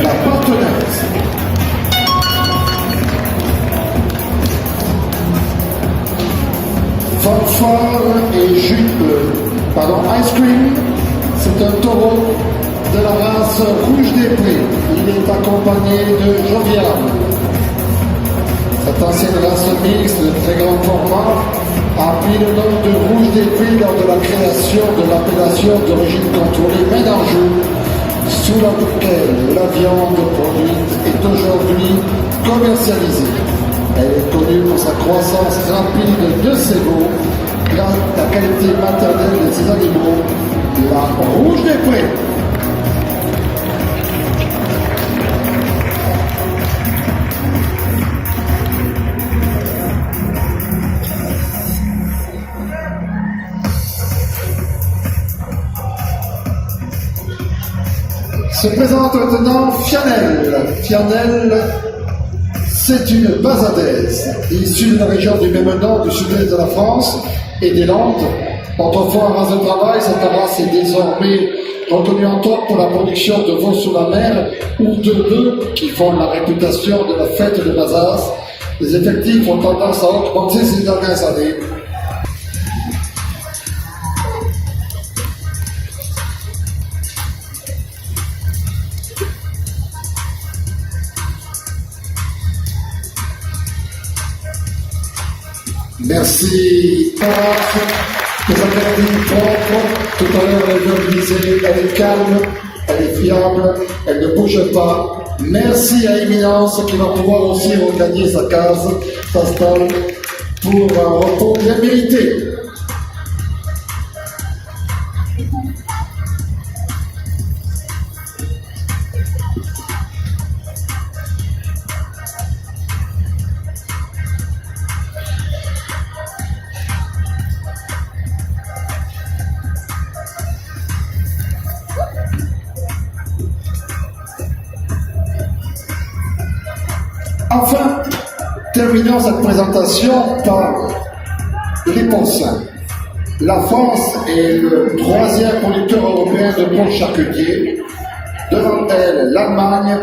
la Bartonnette. Fanfare et Ice Cream, c'est un taureau de la race Rouge des Prés. Il est accompagné de Jovial. Cette ancienne race mixte de très grand format a pris le nom de Rouge des Prés lors de la création de l'appellation d'origine contrôlée main d'Anjou, sous laquelle la viande produite est aujourd'hui commercialisée. Elle est connue pour sa croissance rapide de ses veaux, grâce à la qualité maternelle de ses animaux, la Rouge des Prés. Se présente maintenant Fianel. Fianel, c'est une basadaise, issue de la région du même nom du sud-est de la France et des Landes. Autrefois race de travail, cette race est désormais reconnue en top pour la production de veaux sous la mer ou de bœufs qui font la réputation de la fête de Bazas. Les effectifs ont tendance à augmenter ces dernières années. Merci, les académies propres. Tout à l'heure, elle vient de viser, elle est calme, elle est fiable, elle ne bouge pas. Merci à Éminence qui va pouvoir aussi regagner sa case, sa stall, pour un repos bien mérité. Enfin, terminons cette présentation par les porcins. La France est le troisième producteur européen de porc charcutier. Devant elle, l'Allemagne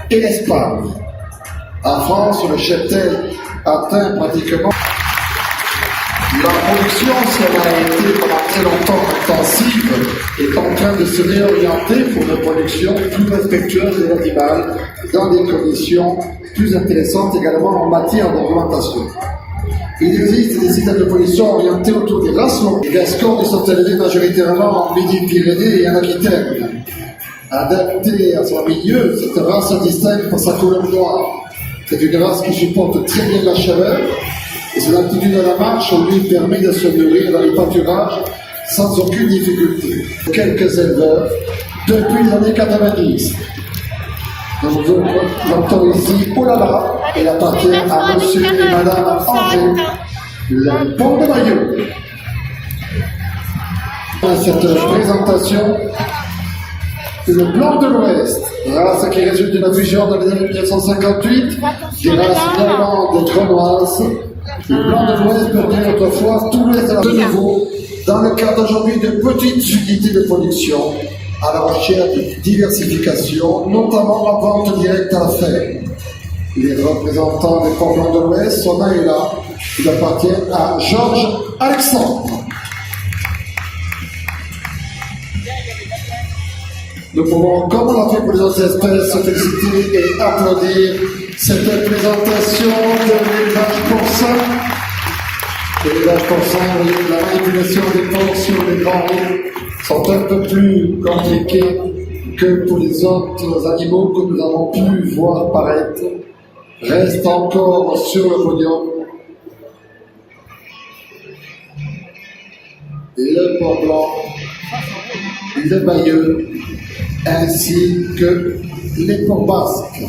et l'Espagne. En France, le cheptel atteint pratiquement la production, si elle a été pendant très longtemps intensive, est en train de se réorienter pour une production plus respectueuse de l'animal, dans des conditions plus intéressantes également en matière d'orientation. Il existe des systèmes de production orientés autour des races longues. Les Gascons sont élevés majoritairement en Midi-Pyrénées et en Aquitaine. Adaptée à son milieu, cette race se distingue par sa couleur noire. C'est une race qui supporte très bien la chaleur et son aptitude à la marche lui permet de se nourrir dans les pâturages sans aucune difficulté. Quelques éleveurs depuis les années 90. Nous entendons ici Oh là là, elle appartient à monsieur et madame André, le pont de Bayeux. Dans cette présentation, le blanc de l'Ouest, race qui résulte de la fusion dans les années 1958 des races allemandes et grenouilles. Le blanc de l'Ouest perdait autrefois tout l'Est de nouveau dans le cadre aujourd'hui de petites unités de production à la recherche de diversification, notamment la vente directe à la ferme. Les représentants des porcs blancs de l'Ouest sont là et là. Ils appartiennent à Georges Alexandre. Nous pouvons, comme on l'a fait pour les autres espèces, se féliciter et applaudir cette présentation de l'élevage porcin. L'élevage porcin, la manipulation des porcs sur les grands sont un peu plus compliqués que pour les autres animaux que nous avons pu voir apparaître. Reste encore sur le podium le porc blanc, le Bayeux, ainsi que les porcs basques.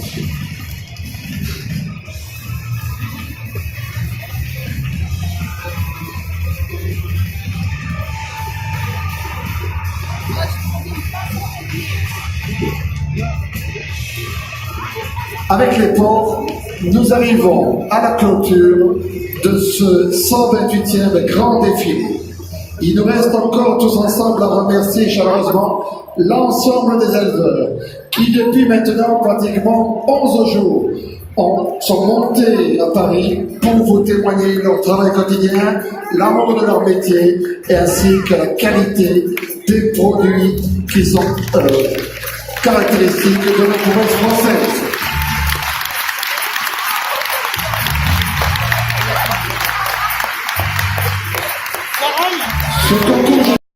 Avec les porcs, nous arrivons à la clôture de ce 128e grand défilé. Il nous reste encore tous ensemble à remercier chaleureusement l'ensemble des éleveurs qui depuis maintenant pratiquement 11 jours sont montés à Paris pour vous témoigner leur travail quotidien, l'amour de leur métier et ainsi que la qualité des produits qui sont caractéristiques de la province française. Ce concours